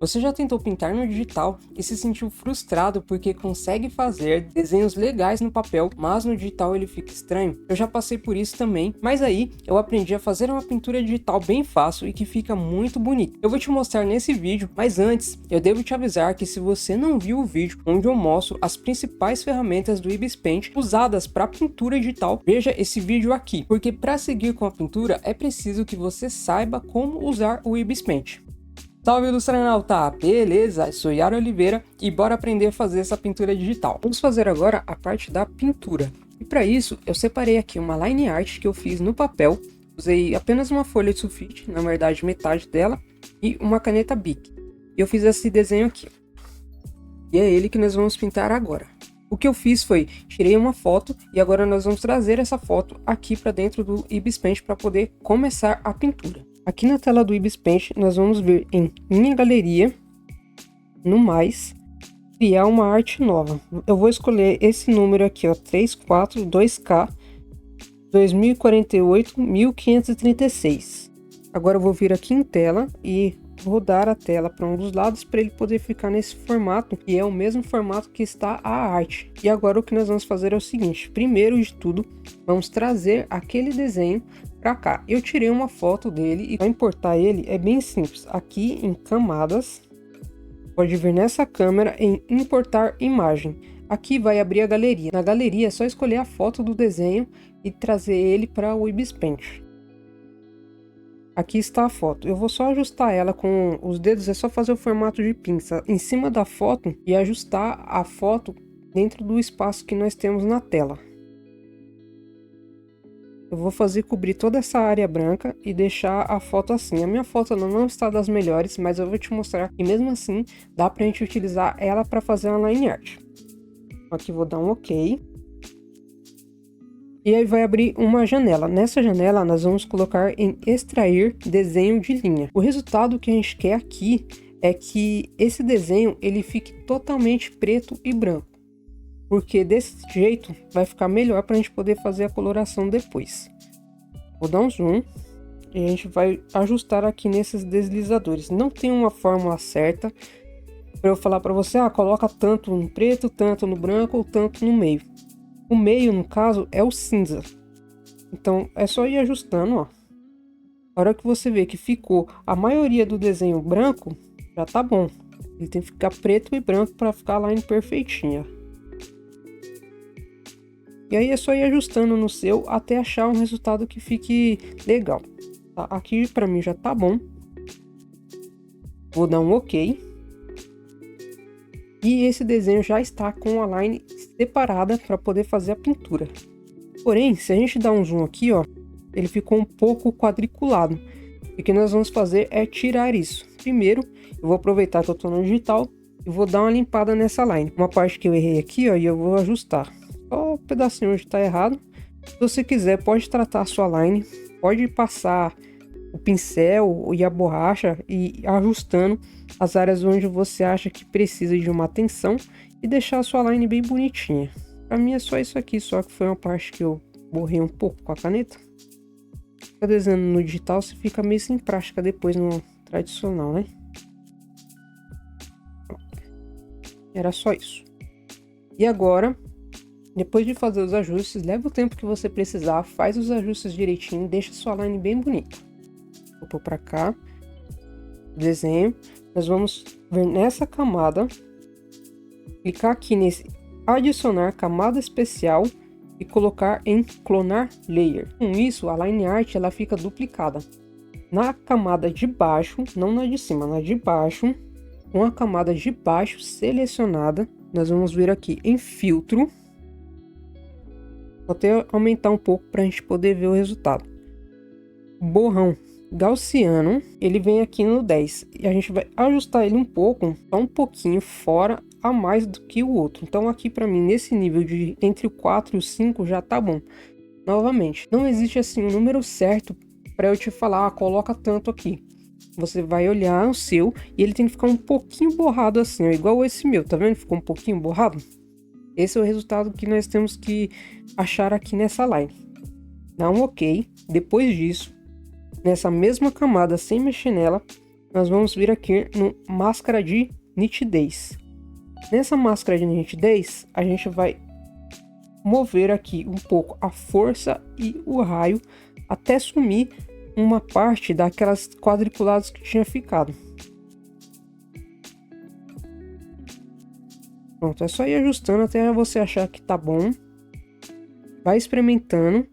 Você já tentou pintar no digital e se sentiu frustrado porque consegue fazer desenhos legais no papel, mas no digital ele fica estranho? Eu já passei por isso também, mas aí eu aprendi a fazer uma pintura digital bem fácil e que fica muito bonita. Eu vou te mostrar nesse vídeo, mas antes eu devo te avisar que se você não viu o vídeo onde eu mostro as principais ferramentas do Ibis Paint usadas para pintura digital, veja esse vídeo aqui, porque para seguir com a pintura é preciso que você saiba como usar o Ibis Paint. Salve ilustranauta, beleza? Eu sou Yara Oliveira e bora aprender a fazer essa pintura digital. Vamos fazer agora a parte da pintura. E para isso eu separei aqui uma line art que eu fiz no papel. Usei apenas uma folha de sulfite, na verdade metade dela, e uma caneta Bic. E eu fiz esse desenho aqui. E é ele que nós vamos pintar agora. O que eu fiz foi, tirei uma foto e agora nós vamos trazer essa foto aqui para dentro do Ibis Paint para poder começar a pintura. Aqui na tela do Ibis Paint, nós vamos vir em Minha Galeria, no Mais, criar uma arte nova. Eu vou escolher esse número aqui, ó, 342K 2048-1536. Agora eu vou vir aqui em tela e rodar a tela para um dos lados para ele poder ficar nesse formato, que é o mesmo formato que está a arte. E agora o que nós vamos fazer é o seguinte: primeiro de tudo, vamos trazer aquele desenho para cá. Eu tirei uma foto dele e para importar ele é bem simples. Aqui em camadas, pode vir nessa câmera em importar imagem. Aqui vai abrir a galeria. Na galeria é só escolher a foto do desenho e trazer ele para o Ibis Paint. Aqui está a foto. Eu vou só ajustar ela com os dedos, é só fazer o formato de pinça em cima da foto e ajustar a foto dentro do espaço que nós temos na tela. Eu vou fazer cobrir toda essa área branca e deixar a foto assim. A minha foto não está das melhores, mas eu vou te mostrar que mesmo assim dá pra gente utilizar ela para fazer uma line art. Aqui vou dar um OK. E aí vai abrir uma janela. Nessa janela nós vamos colocar em extrair desenho de linha. O resultado que a gente quer aqui é que esse desenho ele fique totalmente preto e branco, porque desse jeito vai ficar melhor para a gente poder fazer a coloração depois. Vou dar um zoom e a gente vai ajustar aqui nesses deslizadores. Não tem uma fórmula certa para eu falar para você, coloca tanto no preto, tanto no branco ou tanto no meio. O meio, no caso, é o cinza. Então é só ir ajustando, ó. A hora que você vê que ficou a maioria do desenho branco, já tá bom. Ele tem que ficar preto e branco para ficar a line perfeitinha. E aí é só ir ajustando no seu até achar um resultado que fique legal. Tá? Aqui para mim já tá bom. Vou dar um OK. E esse desenho já está com a line separada para poder fazer a pintura. Porém, se a gente dar um zoom aqui, ó, ele ficou um pouco quadriculado. E o que nós vamos fazer é tirar isso. Primeiro, eu vou aproveitar que eu estou no digital e vou dar uma limpada nessa line. Uma parte que eu errei aqui, ó, e eu vou ajustar. Só o pedacinho onde está errado. Se você quiser, pode tratar a sua line, pode passar o pincel e a borracha e ir ajustando as áreas onde você acha que precisa de uma atenção e deixar a sua line bem bonitinha. Para mim é só isso aqui, só que foi uma parte que eu borrei um pouco com a caneta. Fica desenhando no digital, você fica meio sem prática depois no tradicional, né? Era só isso. E agora, depois de fazer os ajustes, leva o tempo que você precisar, faz os ajustes direitinho, deixa sua line bem bonita. Vou pôr para cá, desenho. Nós vamos ver nessa camada, clicar aqui nesse adicionar camada especial e colocar em clonar layer. Com isso, a line art ela fica duplicada. Na camada de baixo, não na de cima, na de baixo, com a camada de baixo selecionada, nós vamos vir aqui em filtro. Vou até aumentar um pouco para a gente poder ver o resultado. Borrão gaussiano, ele vem aqui no 10 e a gente vai ajustar ele um pouco, só um pouquinho fora a mais do que o outro. Então aqui para mim nesse nível de entre o 4 e o 5 já tá bom. Novamente, não existe assim um número certo para eu te falar, coloca tanto aqui. Você vai olhar o seu e ele tem que ficar um pouquinho borrado assim, ó, igual esse meu, tá vendo? Ficou um pouquinho borrado. Esse é o resultado que nós temos que achar aqui nessa line. Dá um OK. Depois disso, nessa mesma camada, sem mexer nela, nós vamos vir aqui no máscara de nitidez. Nessa máscara de nitidez, a gente vai mover aqui um pouco a força e o raio até sumir uma parte daquelas quadriculadas que tinha ficado. Pronto, é só ir ajustando até você achar que tá bom. Vai experimentando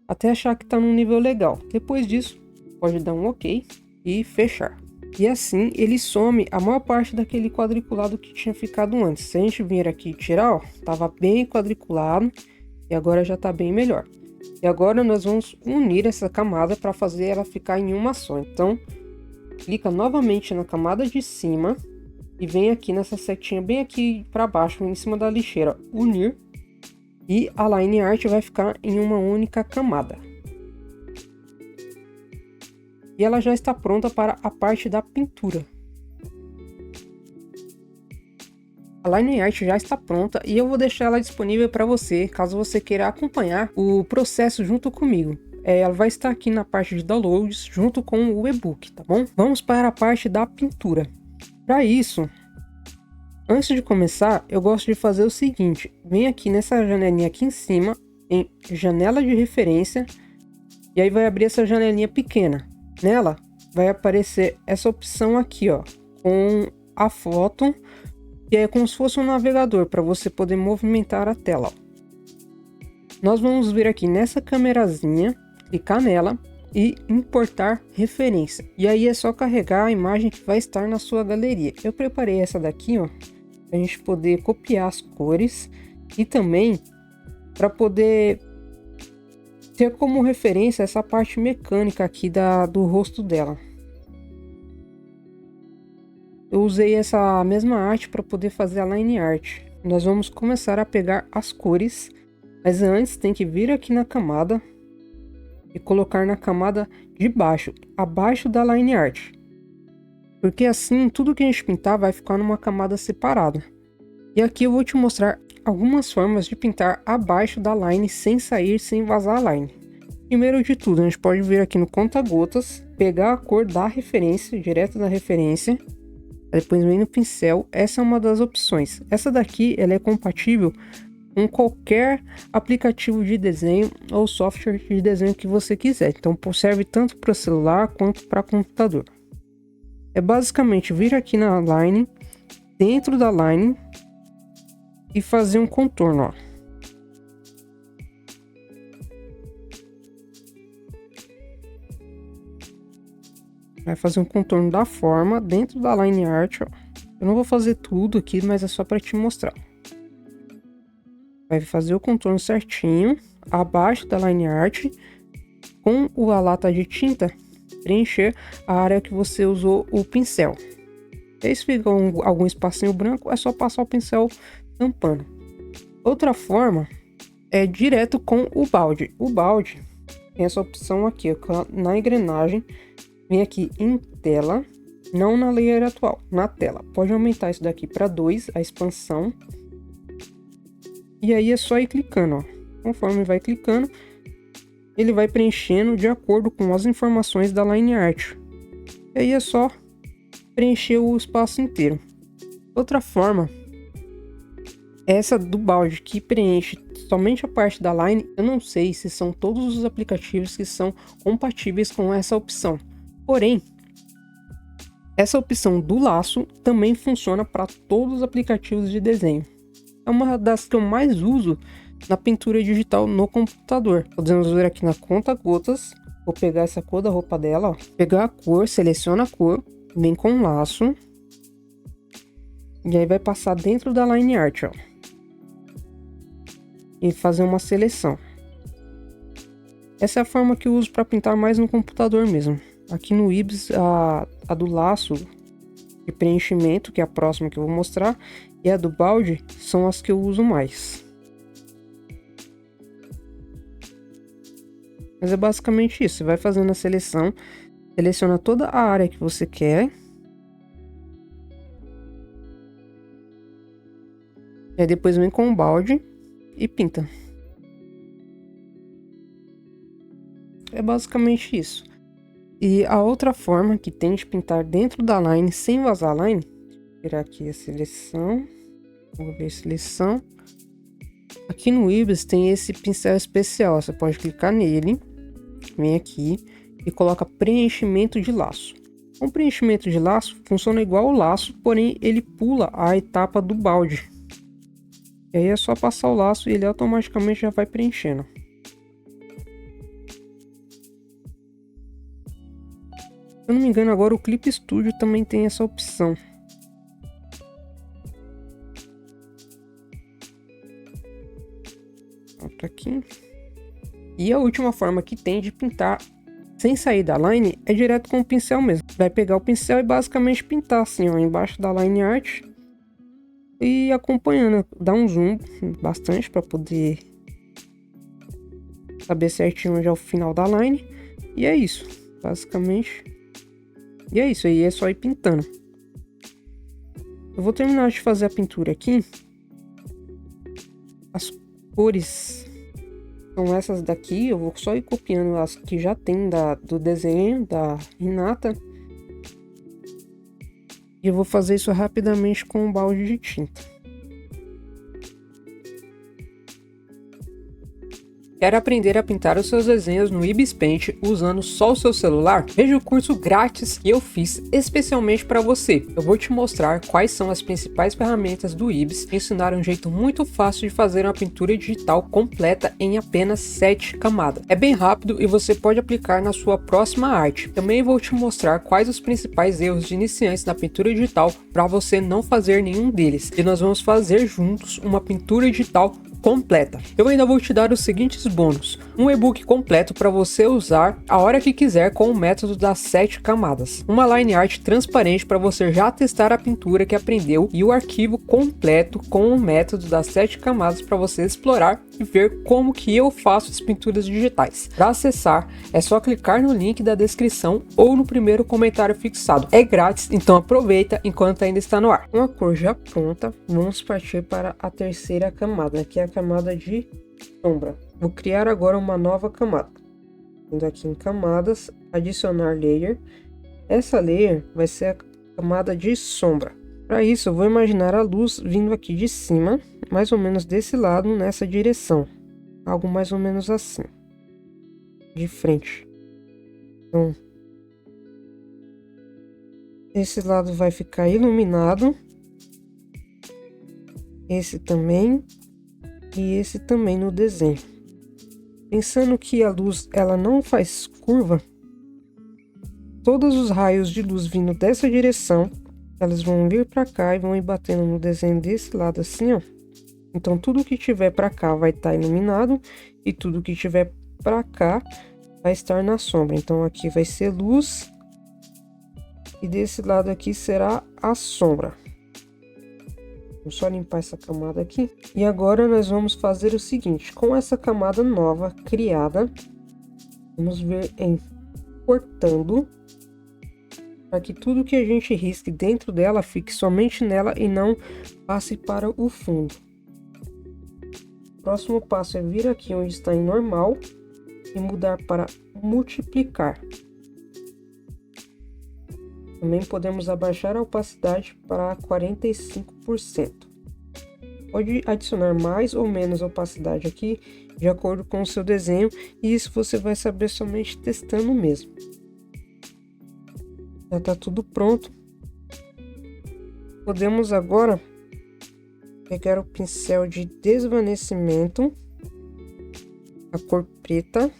até achar que tá num nível legal. Depois disso, pode dar um ok e fechar. E assim ele some a maior parte daquele quadriculado que tinha ficado antes. Se a gente vir aqui e tirar, ó, tava bem quadriculado e agora já tá bem melhor. E agora nós vamos unir essa camada para fazer ela ficar em uma só. Então, clica novamente na camada de cima e vem aqui nessa setinha bem aqui para baixo, em cima da lixeira, unir, e a line art vai ficar em uma única camada. E ela já está pronta para a parte da pintura. A line art já está pronta e eu vou deixar ela disponível para você, caso você queira acompanhar o processo junto comigo. Ela vai estar aqui na parte de downloads junto com o e-book, tá bom? Vamos para a parte da pintura. Para isso, antes de começar, eu gosto de fazer o seguinte: vem aqui nessa janelinha aqui em cima, em janela de referência, e aí vai abrir essa janelinha pequena. Nela vai aparecer essa opção aqui, ó, com a foto, e é como se fosse um navegador para você poder movimentar a tela. Nós vamos vir aqui nessa câmerazinha, clicar nela e importar referência. E aí é só carregar a imagem que vai estar na sua galeria. Eu preparei essa daqui, ó, para a gente poder copiar as cores e também para poder ter como referência essa parte mecânica aqui do rosto dela. Eu usei essa mesma arte para poder fazer a line art. Nós vamos começar a pegar as cores, mas antes tem que vir aqui na camada e colocar na camada de baixo, abaixo da line art. Porque assim tudo que a gente pintar vai ficar numa camada separada. E aqui eu vou te mostrar algumas formas de pintar abaixo da line sem sair, sem vazar a line. Primeiro de tudo, a gente pode vir aqui no conta-gotas, pegar a cor da referência, direto da referência, depois vem no pincel. Essa é uma das opções. Essa daqui ela é compatível com qualquer aplicativo de desenho ou software de desenho que você quiser. Então serve tanto para celular quanto para computador. É basicamente vir aqui na line, dentro da line, e fazer um contorno, ó. Vai fazer um contorno da forma dentro da line art, ó. Eu não vou fazer tudo aqui, mas é só para te mostrar. Vai fazer o contorno certinho abaixo da line art, com a lata de tinta preencher a área que você usou o pincel. E aí, se ficar algum espacinho branco, é só passar o pincel tampando. Outra forma é direto com o balde. O balde tem essa opção aqui, ó, na engrenagem. Vem aqui em tela, não na layer atual, na tela. Pode aumentar isso daqui para 2, a expansão. E aí é só ir clicando, ó. Conforme vai clicando, ele vai preenchendo de acordo com as informações da line art. E aí é só preencher o espaço inteiro. Outra forma é essa do balde, que preenche somente a parte da line. Eu não sei se são todos os aplicativos que são compatíveis com essa opção. Porém, essa opção do laço também funciona para todos os aplicativos de desenho. É uma das que eu mais uso na pintura digital no computador. Podemos ver aqui na conta-gotas. Vou pegar essa cor da roupa dela, ó. Pegar a cor, seleciona a cor, vem com laço. E aí vai passar dentro da line art, ó. E fazer uma seleção. Essa é a forma que eu uso para pintar mais no computador mesmo. Aqui no Ibis, a do laço de preenchimento, que é a próxima que eu vou mostrar, e a do balde são as que eu uso mais. Mas é basicamente isso. Você vai fazendo a seleção, seleciona toda a área que você quer. E aí depois vem com o balde e pinta. É basicamente isso. E a outra forma que tem de pintar dentro da line sem vazar a line, vou tirar aqui a seleção, vou ver a seleção. Aqui no Ibis tem esse pincel especial, você pode clicar nele, vem aqui e coloca preenchimento de laço. O preenchimento de laço funciona igual o laço, porém ele pula a etapa do balde. E aí é só passar o laço e ele automaticamente já vai preenchendo. Se eu não me engano, agora o Clip Studio também tem essa opção. Outra aqui. E a última forma que tem de pintar sem sair da line é direto com o pincel mesmo. Vai pegar o pincel e basicamente pintar assim, ó, embaixo da line art. E acompanhando, dá um zoom bastante para poder saber certinho onde é o final da line. E é isso, basicamente. E é isso aí, é só ir pintando. Eu vou terminar de fazer a pintura aqui. As cores são essas daqui, eu vou só ir copiando as que já tem do desenho da Renata. E eu vou fazer isso rapidamente com um balde de tinta. Quer aprender a pintar os seus desenhos no Ibis Paint usando só o seu celular? Veja o curso grátis que eu fiz especialmente para você. Eu vou te mostrar quais são as principais ferramentas do Ibis e ensinar um jeito muito fácil de fazer uma pintura digital completa em apenas 7 camadas. É bem rápido e você pode aplicar na sua próxima arte. Também vou te mostrar quais os principais erros de iniciantes na pintura digital para você não fazer nenhum deles. E nós vamos fazer juntos uma pintura digital completa. Eu ainda vou te dar os seguintes bônus: um e-book completo para você usar a hora que quiser com o método das 7 camadas, uma line art transparente para você já testar a pintura que aprendeu e o arquivo completo com o método das 7 camadas para você explorar e ver como que eu faço as pinturas digitais. Para acessar é só clicar no link da descrição ou no primeiro comentário fixado. É grátis, então aproveita enquanto ainda está no ar. Com a cor já pronta, vamos partir para a terceira camada, que é a camada de sombra. Vou criar agora uma nova camada. Indo aqui em camadas, adicionar layer. Essa layer vai ser a camada de sombra. Para isso eu vou imaginar a luz vindo aqui de cima, mais ou menos desse lado, nessa direção. Algo mais ou menos assim. De frente. Então, esse lado vai ficar iluminado. Esse também. E esse também no desenho. Pensando que a luz ela não faz curva, todos os raios de luz vindo dessa direção, elas vão vir para cá e vão ir batendo no desenho desse lado assim, ó. Então tudo que tiver para cá vai estar iluminado e tudo que tiver para cá vai estar na sombra. Então aqui vai ser luz e desse lado aqui será a sombra. Vou só limpar essa camada aqui. E agora nós vamos fazer o seguinte. Com essa camada nova criada, vamos ver em cortando, para que tudo que a gente risque dentro dela fique somente nela e não passe para o fundo. O próximo passo é vir aqui onde está em normal e mudar para multiplicar. Também podemos abaixar a opacidade para 45%. Pode adicionar mais ou menos opacidade aqui, de acordo com o seu desenho, e isso você vai saber somente testando mesmo. Já está tudo pronto. Podemos agora pegar o pincel de desvanecimento, a cor preta,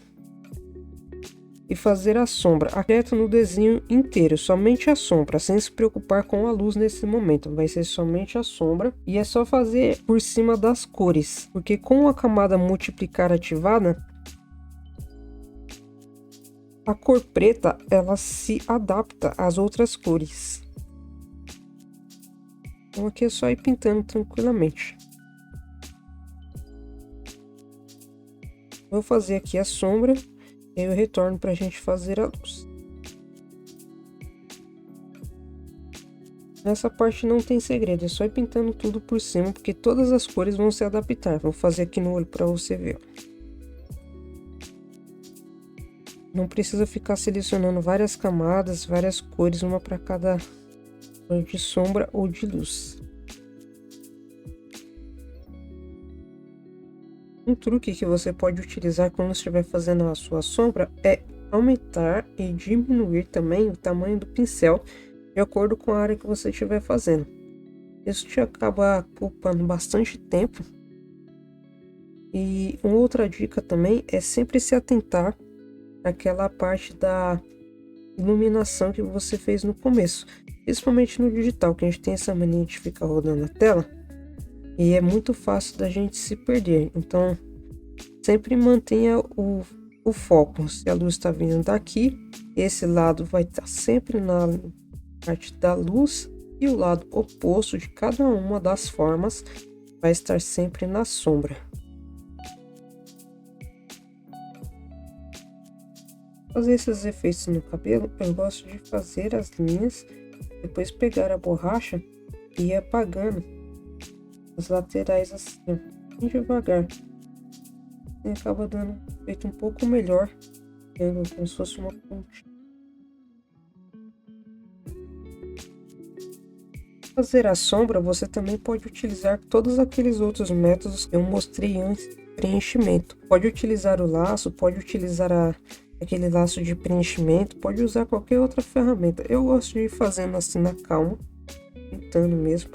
e fazer a sombra direto no desenho inteiro, somente a sombra, sem se preocupar com a luz nesse momento. Vai ser somente a sombra e é só fazer por cima das cores, porque com a camada multiplicar ativada, a cor preta ela se adapta às outras cores. Então aqui é só ir pintando tranquilamente. Vou fazer aqui a sombra. E aí eu retorno para a gente fazer a luz. Nessa parte não tem segredo, é só ir pintando tudo por cima, porque todas as cores vão se adaptar. Vou fazer aqui no olho para você ver. não precisa ficar selecionando várias camadas, várias cores, uma para cada cor de sombra ou de luz. Um truque que você pode utilizar quando estiver fazendo a sua sombra é aumentar e diminuir também o tamanho do pincel de acordo com a área que você estiver fazendo. Isso te acaba poupando bastante tempo. E uma outra dica também é sempre se atentar àquela parte da iluminação que você fez no começo, principalmente no digital, que a gente tem essa mania de ficar rodando a tela e é muito fácil da gente se perder. Então sempre mantenha o foco. Se a luz está vindo daqui, esse lado vai estar sempre na parte da luz e o lado oposto de cada uma das formas vai estar sempre na sombra. Fazer esses efeitos no cabelo, eu gosto de fazer as linhas, depois pegar a borracha e ir apagando as laterais assim, ó, bem devagar. E acaba dando um efeito um pouco melhor, como se fosse uma ponte. Fazer a sombra, você também pode utilizar todos aqueles outros métodos que eu mostrei antes de preenchimento. Pode utilizar o laço, pode utilizar aquele laço de preenchimento, pode usar qualquer outra ferramenta. Eu gosto de ir fazendo assim na calma, pintando mesmo,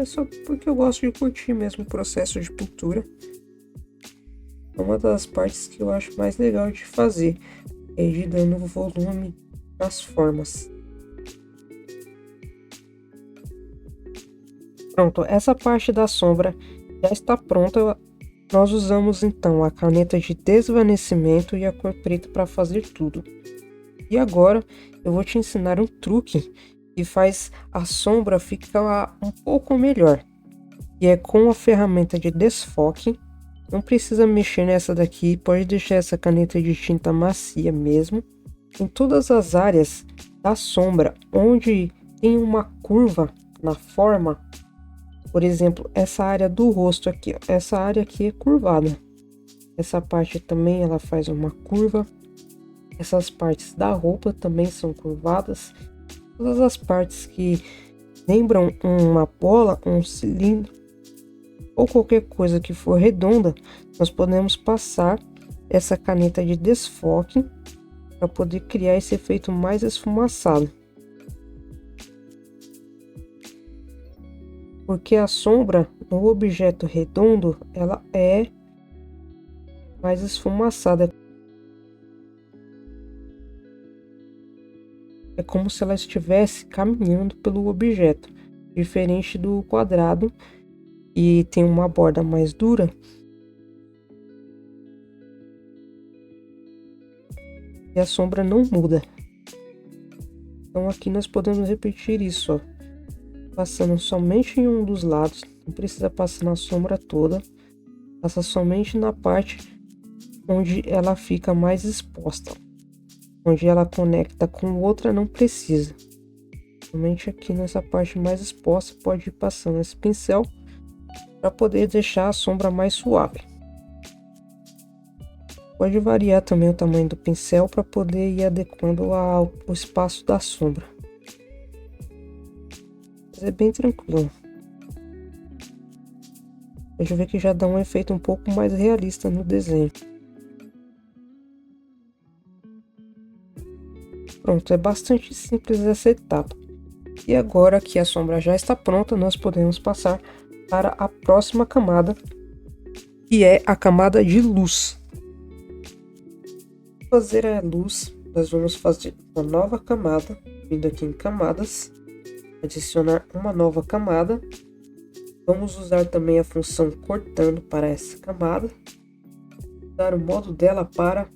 só porque eu gosto de curtir mesmo o processo de pintura. É uma das partes que eu acho mais legal de fazer, é ir dando volume nas formas. Pronto, essa parte da sombra já está pronta. Nós usamos então a caneta de desvanecimento e a cor preta para fazer tudo. E agora eu vou te ensinar um truque que faz a sombra ficar um pouco melhor. E é com a ferramenta de desfoque. Não precisa mexer nessa daqui, pode deixar essa caneta de tinta macia mesmo. Em todas as áreas da sombra onde tem uma curva na forma, por exemplo, essa área do rosto aqui, ó, essa área aqui é curvada. Essa parte também ela faz uma curva. Essas partes da roupa também são curvadas. Todas as partes que lembram uma bola, um cilindro ou qualquer coisa que for redonda, nós podemos passar essa caneta de desfoque para poder criar esse efeito mais esfumaçado. Porque a sombra no objeto redondo, ela é mais esfumaçada. É como se ela estivesse caminhando pelo objeto, diferente do quadrado e tem uma borda mais dura. E a sombra não muda. Então aqui nós podemos repetir isso, ó, passando somente em um dos lados, não precisa passar na sombra toda, passa somente na parte onde ela fica mais exposta, onde ela conecta com outra não precisa, somente aqui nessa parte mais exposta pode ir passando esse pincel para poder deixar a sombra mais suave. Pode variar também o tamanho do pincel para poder ir adequando ao espaço da sombra. Mas é bem tranquilo. Pode ver que já dá um efeito um pouco mais realista no desenho. Pronto, é bastante simples essa etapa. E agora que a sombra já está pronta, nós podemos passar para a próxima camada, que é a camada de luz. Para fazer a luz, nós vamos fazer uma nova camada, vindo aqui em camadas, adicionar uma nova camada. Vamos usar também a função cortando para essa camada, dar o modo dela para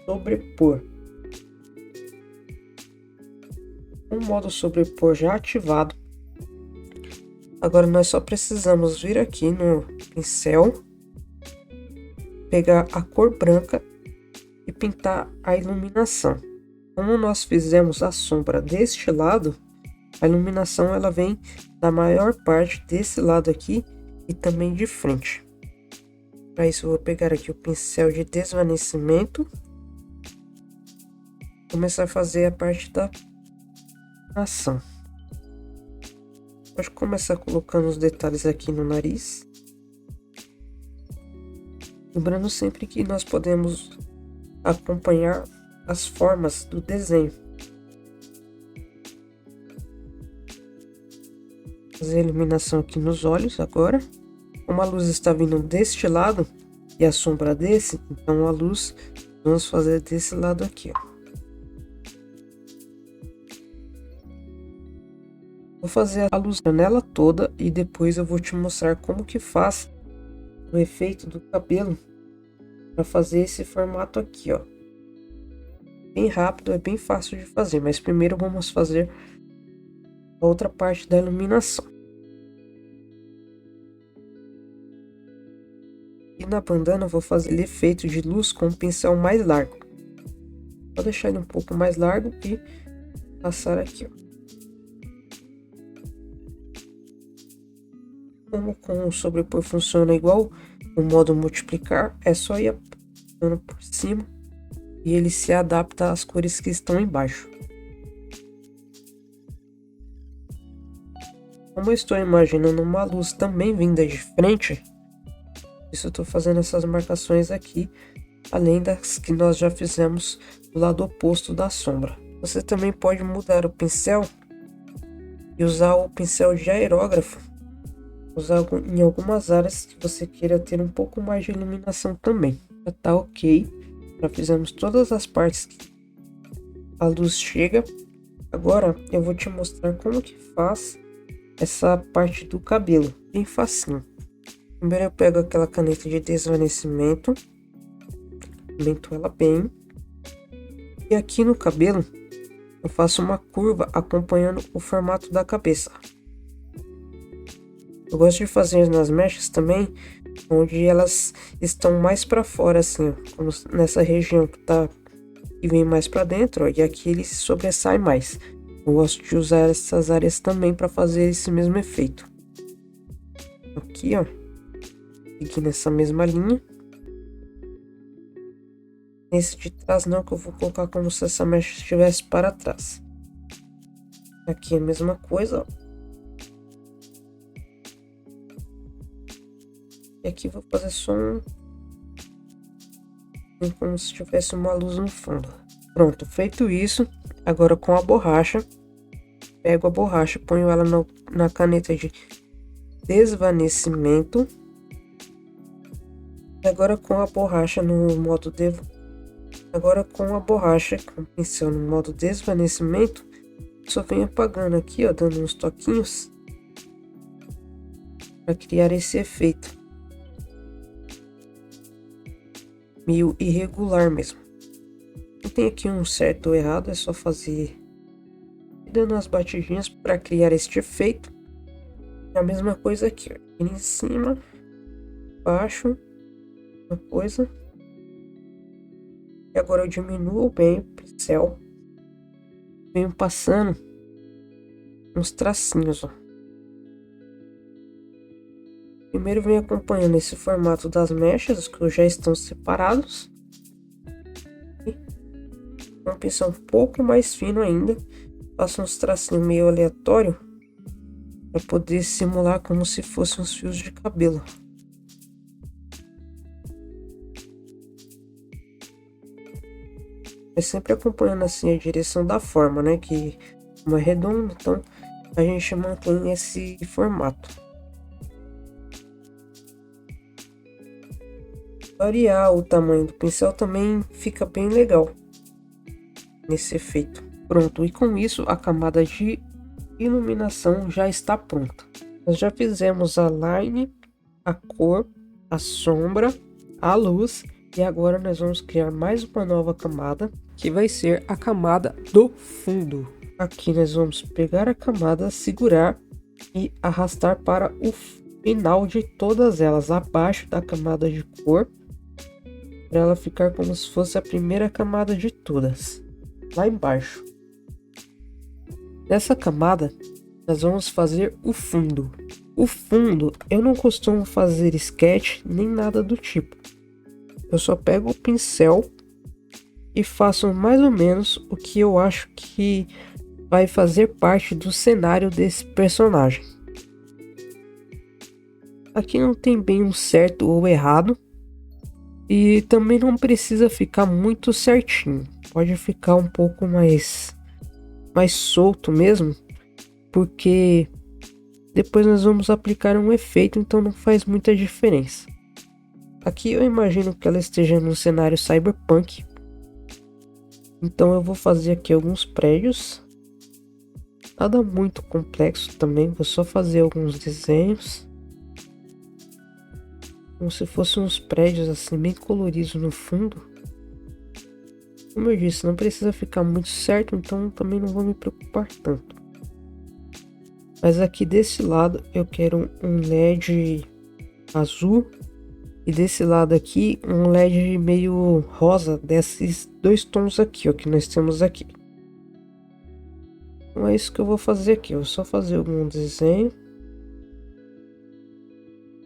sobrepor. O modo sobrepor já ativado. Agora nós só precisamos vir aqui no pincel, pegar a cor branca e pintar a iluminação. Como nós fizemos a sombra deste lado, a iluminação ela vem da maior parte desse lado aqui e também de frente. Para isso eu vou pegar aqui o pincel de desvanecimento começar a fazer a parte da ação. Pode começar colocando os detalhes aqui no nariz. Lembrando sempre que nós podemos acompanhar as formas do desenho. Fazer a iluminação aqui nos olhos agora. Como a luz está vindo deste lado e a sombra desse, então a luz vamos fazer desse lado aqui, ó. Vou fazer a luz nela toda e depois eu vou te mostrar como que faz o efeito do cabelo para fazer esse formato aqui, ó. Bem rápido, é bem fácil de fazer, mas primeiro vamos fazer a outra parte da iluminação. E na bandana eu vou fazer efeito de luz com um pincel mais largo. Vou deixar ele um pouco mais largo e passar aqui, ó. Como com o sobrepor funciona igual o modo multiplicar, é só ir aplicando por cima e ele se adapta às cores que estão embaixo. Como eu estou imaginando uma luz também vinda de frente, isso eu estou fazendo essas marcações aqui, além das que nós já fizemos do lado oposto da sombra. Você também pode mudar o pincel e usar o pincel de aerógrafo, usar em algumas áreas que você queira ter um pouco mais de iluminação também. Já tá ok, já fizemos todas as partes que a luz chega. Agora eu vou te mostrar como que faz essa parte do cabelo, bem facinho. Primeiro eu pego aquela caneta de desvanecimento, aumento ela bem, e aqui no cabelo eu faço uma curva acompanhando o formato da cabeça. Eu gosto de fazer nas mechas também, onde elas estão mais para fora, assim, ó, como nessa região que vem mais para dentro, ó, e aqui ele se sobressai mais. Eu gosto de usar essas áreas também para fazer esse mesmo efeito. Aqui, ó, aqui nessa mesma linha. Nesse de trás não, que eu vou colocar como se essa mecha estivesse para trás. Aqui a mesma coisa, ó. E aqui vou fazer só como se tivesse uma luz no fundo. Pronto, feito isso, agora com a borracha, pego a borracha, ponho ela na caneta de desvanecimento. E agora com a borracha no modo agora com a borracha com o pincel no modo desvanecimento, só venho apagando aqui, ó, dando uns toquinhos para criar esse efeito meio irregular mesmo. Não tem aqui um certo ou errado, é só fazer dando as batidinhas para criar este efeito. É a mesma coisa aqui, ó, em cima, baixo, uma coisa. E agora eu diminuo bem o pincel, venho passando uns tracinhos, ó. Primeiro venho acompanhando esse formato das mechas que já estão separados. E com um pincel um pouco mais fino ainda, faço uns tracinhos meio aleatório para poder simular como se fossem uns fios de cabelo. É sempre acompanhando assim a direção da forma, né? Que uma é redonda, então a gente mantém esse formato. Variar o tamanho do pincel também fica bem legal nesse efeito. Pronto, e com isso a camada de iluminação já está pronta. Nós já fizemos a line, a cor, a sombra, a luz e agora nós vamos criar mais uma nova camada, que vai ser a camada do fundo. Aqui nós vamos pegar a camada, segurar e arrastar para o final de todas elas, abaixo da camada de cor, para ela ficar como se fosse a primeira camada de todas, lá embaixo. Nessa camada nós vamos fazer o fundo. O fundo eu não costumo fazer sketch nem nada do tipo. Eu só pego o pincel e faço mais ou menos o que eu acho que vai fazer parte do cenário desse personagem. Aqui não tem bem um certo ou errado, e também não precisa ficar muito certinho. Pode ficar um pouco mais solto mesmo, porque depois nós vamos aplicar um efeito, então não faz muita diferença. Aqui eu imagino que ela esteja no cenário cyberpunk, então eu vou fazer aqui alguns prédios, nada muito complexo também, vou só fazer alguns desenhos, como se fossem uns prédios assim bem coloridos no fundo. Como eu disse, não precisa ficar muito certo, então também não vou me preocupar tanto. Mas aqui desse lado eu quero um LED azul e desse lado aqui um LED meio rosa, desses dois tons aqui, ó, que nós temos aqui. Então é isso que eu vou fazer aqui, eu vou só fazer algum desenho,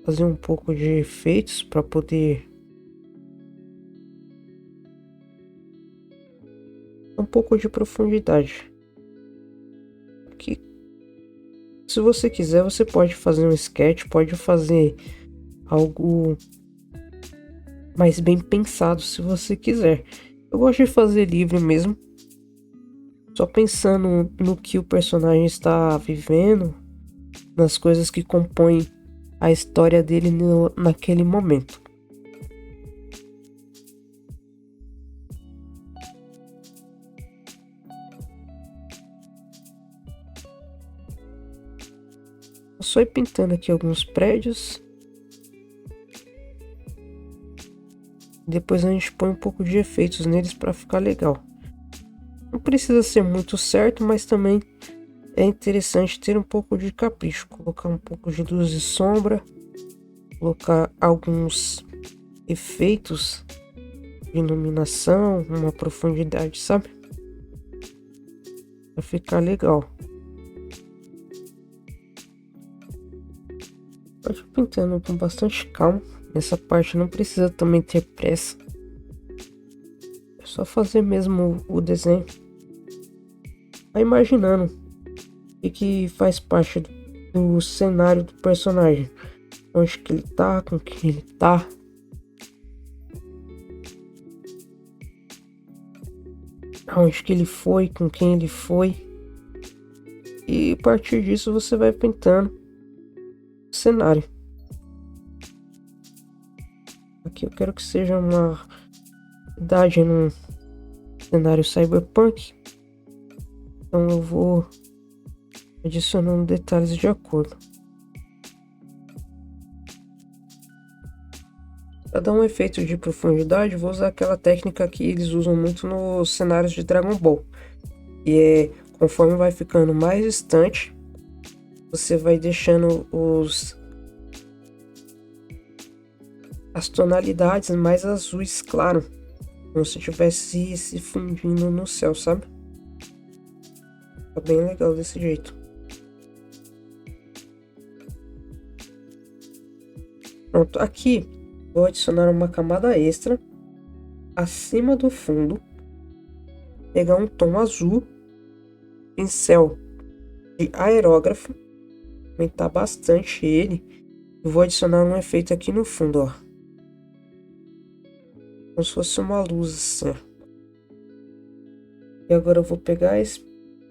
fazer um pouco de efeitos para poder um pouco de profundidade. Aqui, se você quiser, você pode fazer um sketch, pode fazer algo mais bem pensado se você quiser. Eu gosto de fazer livre mesmo, só pensando no que o personagem está vivendo, nas coisas que compõem a história dele naquele momento. Eu só ir pintando aqui alguns prédios. Depois a gente põe um pouco de efeitos neles para ficar legal. Não precisa ser muito certo, mas também é interessante ter um pouco de capricho. Colocar um pouco de luz e sombra. Colocar alguns efeitos de iluminação, uma profundidade, sabe? Para ficar legal. Pode ir pintando com bastante calma. Nessa parte não precisa também ter pressa. É só fazer mesmo o desenho. Vai imaginando o que faz parte do cenário do personagem. Onde que ele tá, com quem ele tá. Aonde que ele foi, com quem ele foi. E a partir disso você vai pintando o cenário. Aqui eu quero que seja uma cidade num cenário cyberpunk. Então eu vou adicionando detalhes de acordo. Para dar um efeito de profundidade, vou usar aquela técnica que eles usam muito nos cenários de Dragon Ball. E é conforme vai ficando mais distante, você vai deixando as tonalidades mais azuis claro, como se estivesse se fundindo no céu, sabe? Tá bem legal desse jeito. Pronto, aqui vou adicionar uma camada extra acima do fundo, pegar um tom azul, pincel de aerógrafo, aumentar bastante ele e vou adicionar um efeito aqui no fundo, ó. Como se fosse uma luz assim. E agora eu vou pegar esse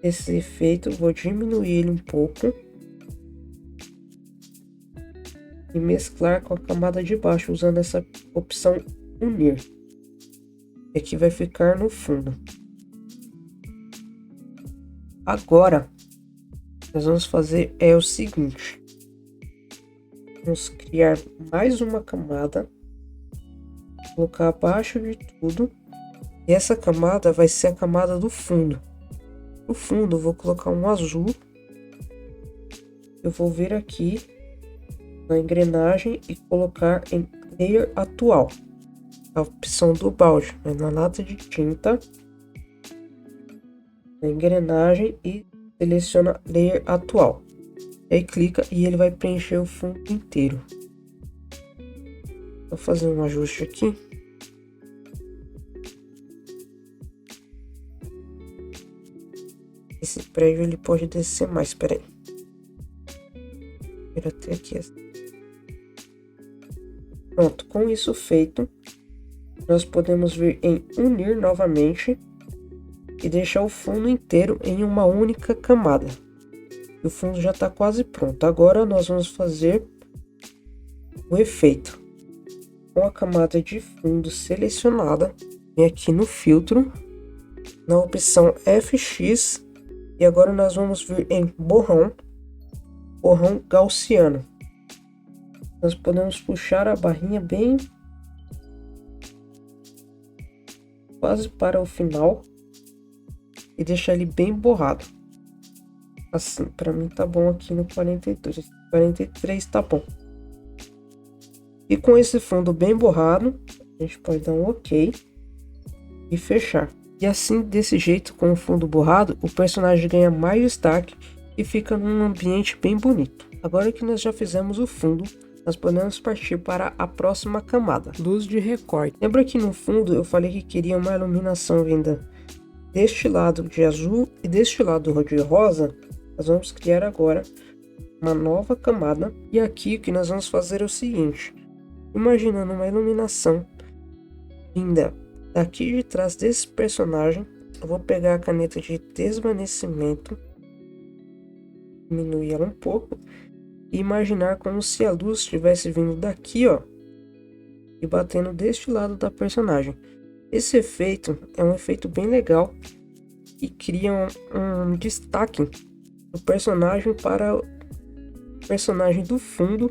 efeito, vou diminuir ele um pouco e mesclar com a camada de baixo usando essa opção unir. E aqui vai ficar no fundo. Agora nós vamos fazer o seguinte: vamos criar mais uma camada, colocar abaixo de tudo, e essa camada vai ser a camada do fundo. No fundo eu vou colocar um azul, eu vou vir aqui na engrenagem e colocar em layer atual, a opção do balde, na lata de tinta, na engrenagem e seleciona layer atual, aí clica e ele vai preencher o fundo inteiro. Vou fazer um ajuste aqui. esse prédio ele pode descer mais, espera aí. Vou até aqui. Pronto, com isso feito, nós podemos vir em unir novamente e deixar o fundo inteiro em uma única camada. E o fundo já está quase pronto. Agora nós vamos fazer o efeito. Com a camada de fundo selecionada, vem aqui no filtro, na opção FX, e agora nós vamos vir em borrão gaussiano. Nós podemos puxar a barrinha bem quase para o final e deixar ele bem borrado. Assim, para mim tá bom aqui no 42, 43 tá bom. E com esse fundo bem borrado, a gente pode dar um OK e fechar. E assim, desse jeito, com o fundo borrado, o personagem ganha mais destaque e fica num ambiente bem bonito. Agora que nós já fizemos o fundo, nós podemos partir para a próxima camada, luz de recorte. Lembra que no fundo eu falei que queria uma iluminação vinda deste lado de azul e deste lado de rosa? Nós vamos criar agora uma nova camada. E aqui o que nós vamos fazer é o seguinte: imaginando uma iluminação vinda daqui de trás desse personagem, eu vou pegar a caneta de desvanecimento, diminuir ela um pouco e imaginar como se a luz estivesse vindo daqui, ó, e batendo deste lado da personagem. Esse efeito é um efeito bem legal e cria um destaque do personagem para o personagem do fundo.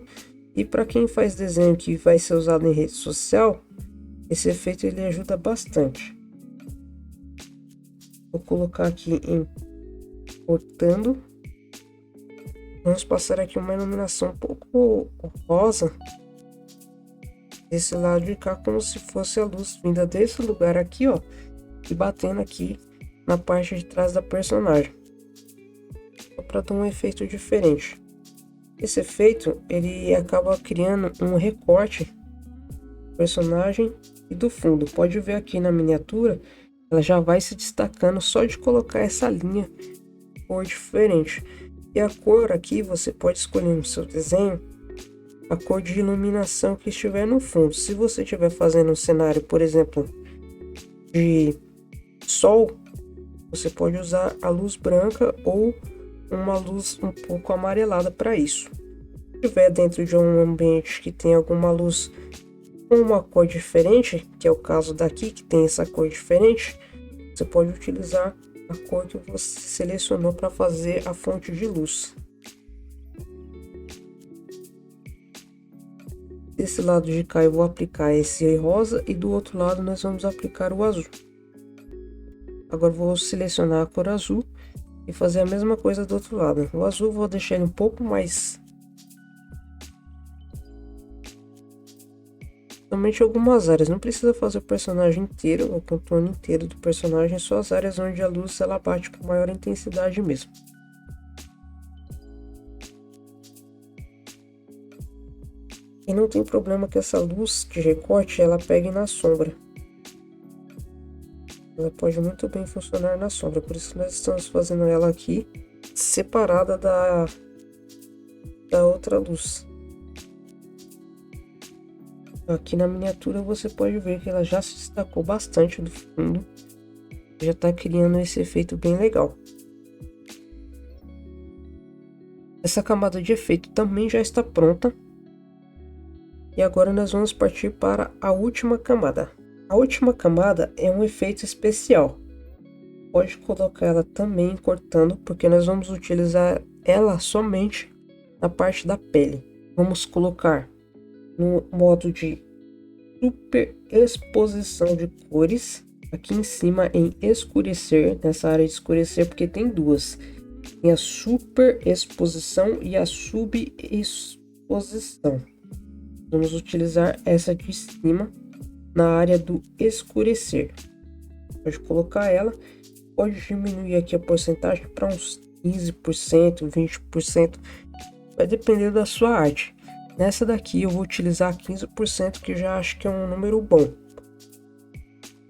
E para quem faz desenho que vai ser usado em rede social, esse efeito ele ajuda bastante. Vou colocar aqui em cortando. Vamos passar aqui uma iluminação um pouco rosa desse lado de cá, como se fosse a luz vinda desse lugar aqui, ó, e batendo aqui na parte de trás da personagem, só para dar um efeito diferente. Esse efeito ele acaba criando um recorte do personagem e do fundo. Pode ver aqui na miniatura, ela já vai se destacando só de colocar essa linha de cor diferente. E a cor aqui você pode escolher no seu desenho a cor de iluminação que estiver no fundo. Se você estiver fazendo um cenário, por exemplo, de sol, você pode usar a luz branca ou uma luz um pouco amarelada para isso. Se estiver dentro de um ambiente que tem alguma luz com uma cor diferente, que é o caso daqui que tem essa cor diferente, você pode utilizar a cor que você selecionou para fazer a fonte de luz. Desse lado de cá eu vou aplicar esse rosa e do outro lado nós vamos aplicar o azul. Agora vou selecionar a cor azul e fazer a mesma coisa do outro lado. O azul vou deixar ele um pouco mais, somente algumas áreas, não precisa fazer o personagem inteiro, o contorno inteiro do personagem, só as áreas onde a luz ela bate com maior intensidade mesmo. E não tem problema que essa luz de recorte ela pegue na sombra. Ela pode muito bem funcionar na sombra, por isso que nós estamos fazendo ela aqui separada da outra luz. Aqui na miniatura você pode ver que ela já se destacou bastante do fundo, já está criando esse efeito bem legal. Essa camada de efeito também já está pronta. E agora nós vamos partir para a última camada. A última camada é um efeito especial. Pode colocar ela também cortando, porque nós vamos utilizar ela somente na parte da pele. Vamos colocar no modo de super exposição de cores, aqui em cima em escurecer, nessa área de escurecer, porque tem duas. Tem a super exposição e a subexposição. Vamos utilizar essa de cima na área do escurecer. Pode colocar ela, pode diminuir aqui a porcentagem para uns 15%, 20%, vai depender da sua arte. Nessa daqui eu vou utilizar 15%, que eu já acho que é um número bom.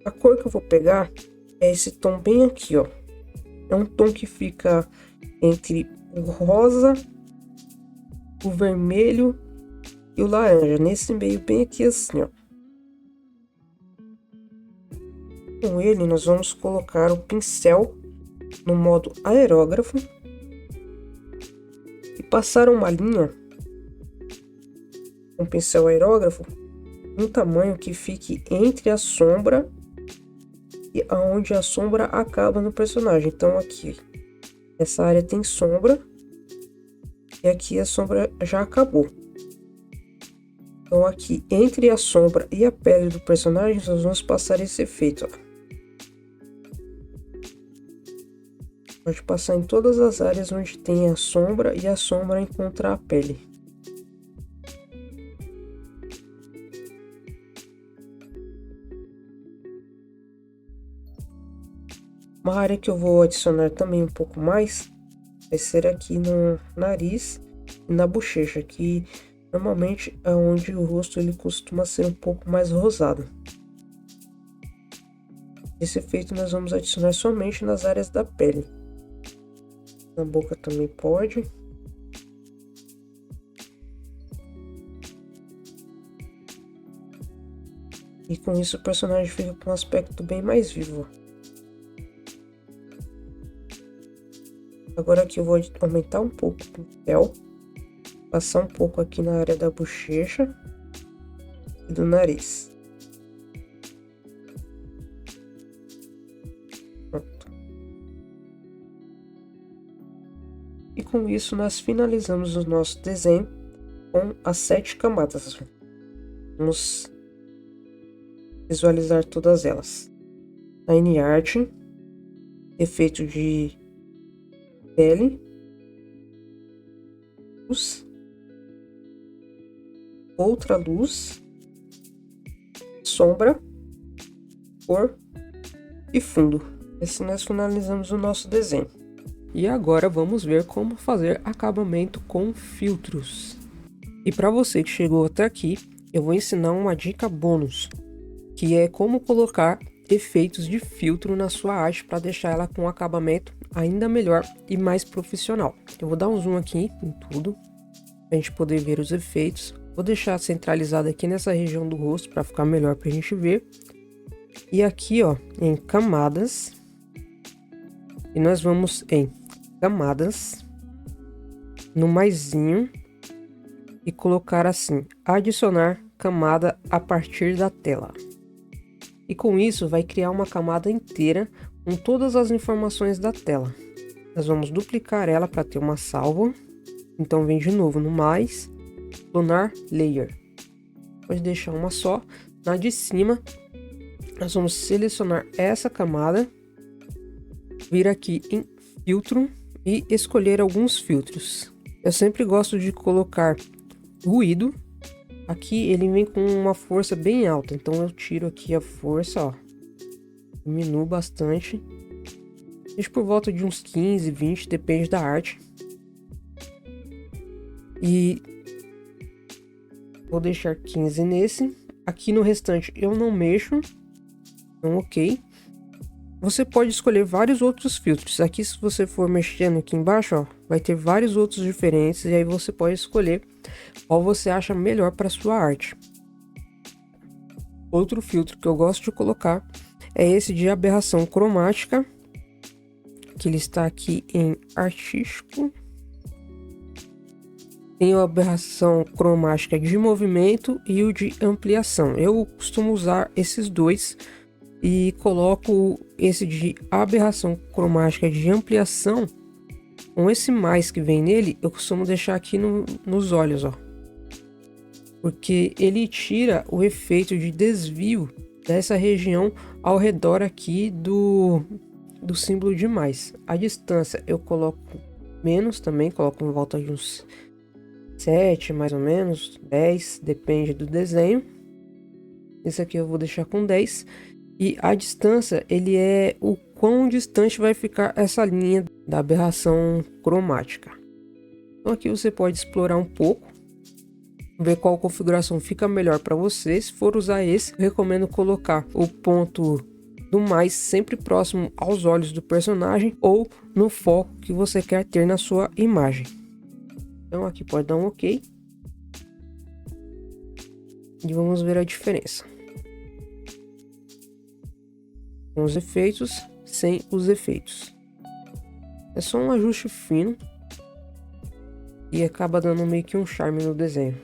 A cor que eu vou pegar é esse tom bem aqui, ó. É um tom que fica entre o rosa, o vermelho e o laranja, nesse meio bem aqui assim, ó. Com ele nós vamos colocar o pincel no modo aerógrafo e passar uma linha com o pincel aerógrafo um tamanho que fique entre a sombra e aonde a sombra acaba no personagem. Então aqui, essa área tem sombra e aqui a sombra já acabou. Então aqui entre a sombra e a pele do personagem nós vamos passar esse efeito, ó. Pode passar em todas as áreas onde tem a sombra e a sombra encontra a pele. Uma área que eu vou adicionar também um pouco mais vai ser aqui no nariz e na bochecha, que normalmente é onde o rosto ele costuma ser um pouco mais rosado. Esse efeito nós vamos adicionar somente nas áreas da pele. Na boca também pode. E com isso o personagem fica com um aspecto bem mais vivo. Agora aqui eu vou aumentar um pouco o pincel, passar um pouco aqui na área da bochecha e do nariz. Pronto. E com isso nós finalizamos o nosso desenho com as 7 camadas. Vamos visualizar todas elas. Line Art, efeito de pele, luz, outra luz, sombra, cor e fundo. Assim nós finalizamos o nosso desenho. E agora vamos ver como fazer acabamento com filtros. E para você que chegou até aqui, eu vou ensinar uma dica bônus, que é como colocar efeitos de filtro na sua arte para deixar ela com um acabamento ainda melhor e mais profissional. Eu vou dar um zoom aqui em tudo para a gente poder ver os efeitos. Vou deixar centralizado aqui nessa região do rosto para ficar melhor para a gente ver. E aqui, ó, em camadas, e nós vamos em camadas, no maisinho e colocar assim: adicionar camada a partir da tela. E com isso vai criar uma camada inteira com todas as informações da tela. Nós vamos duplicar ela para ter uma salva. Então vem de novo no mais, clonar layer. Pode deixar uma só. Na de cima, nós vamos selecionar essa camada, vir aqui em filtro e escolher alguns filtros. Eu sempre gosto de colocar ruído. Aqui ele vem com uma força bem alta, então eu tiro aqui a força, ó, diminuo bastante, deixo por volta de uns 15, 20, depende da arte. E vou deixar 15 nesse. Aqui no restante eu não mexo, então ok. Você pode escolher vários outros filtros. Aqui, se você for mexendo aqui embaixo, ó, vai ter vários outros diferentes, e aí você pode escolher qual você acha melhor para sua arte. Outro filtro que eu gosto de colocar é esse de aberração cromática, que ele está aqui em artístico. Tem a aberração cromática de movimento e o de ampliação. Eu costumo usar esses dois e coloco esse de aberração cromática de ampliação com esse mais que vem nele. Eu costumo deixar aqui nos olhos, ó, porque ele tira o efeito de desvio dessa região ao redor aqui do símbolo de mais. A distância eu coloco menos também, coloco em volta de uns 7 mais ou menos, 10, depende do desenho. Esse aqui eu vou deixar com 10. E a distância, ele é o quão distante vai ficar essa linha da aberração cromática. Então aqui você pode explorar um pouco, ver qual configuração fica melhor para você. Se for usar esse, eu recomendo colocar o ponto Do mais, sempre próximo aos olhos do personagem ou no foco que você quer ter na sua imagem. Então aqui pode dar um OK. E vamos ver a diferença. Com os efeitos, sem os efeitos. É só um ajuste fino. E acaba dando meio que um charme no desenho.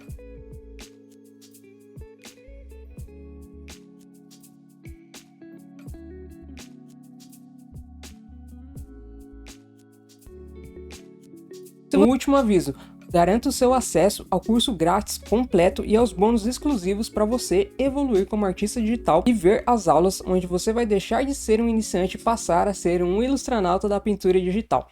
Um último aviso, garanta o seu acesso ao curso grátis completo e aos bônus exclusivos para você evoluir como artista digital e ver as aulas onde você vai deixar de ser um iniciante e passar a ser um ilustranauta da pintura digital.